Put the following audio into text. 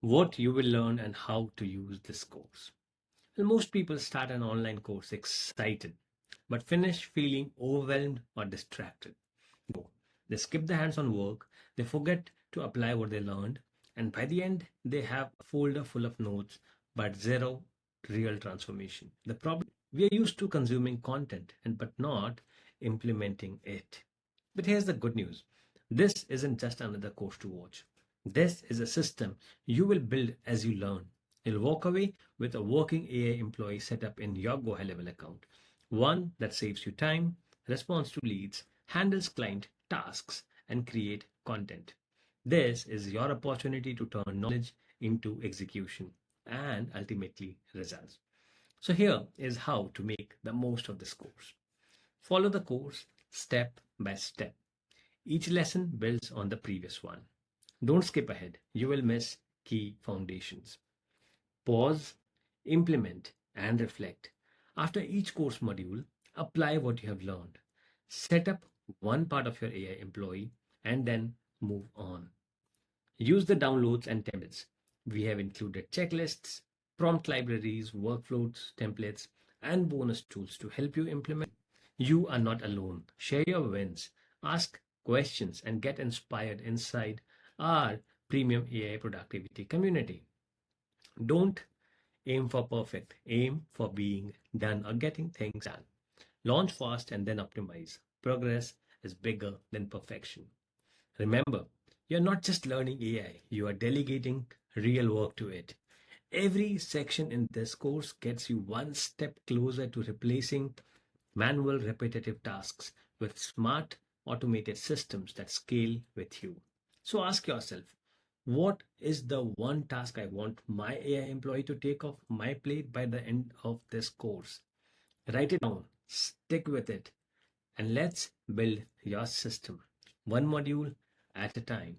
What you will learn and how to use this course. Well, most people start an online course excited, but finish feeling overwhelmed or distracted. They skip the hands-on work, they forget to apply what they learned, and by the end, they have a folder full of notes but zero real transformation. The problem, we are used to consuming content and but not implementing it. But here's the good news. This isn't just another course to watch. This is a system you will build as you learn. You'll walk away with a working AI employee set up in your GoHighLevel account. One that saves you time, responds to leads, handles client tasks, and create content. This is your opportunity to turn knowledge into execution and ultimately results. So here is how to make the most of this course. Follow the course step by step. Each lesson builds on the previous one. Don't skip ahead. You will miss key foundations. Pause, implement, and reflect. After each course module, apply what you have learned. Set up one part of your AI employee and then move on. Use the downloads and templates. We have included checklists, prompt libraries, workflows, templates, and bonus tools to help you implement. You are not alone. Share your wins, ask questions, and get inspired inside our premium AI productivity community. Don't aim for perfect, aim for being done or getting things done. Launch fast and then optimize. Progress is bigger than perfection. Remember, you're not just learning AI, you are delegating real work to it. Every section in this course gets you one step closer to replacing manual repetitive tasks with smart automated systems that scale with you. So ask yourself, what is the one task I want my AI employee to take off my plate by the end of this course? Write it down, stick with it, and let's build your system one module at a time.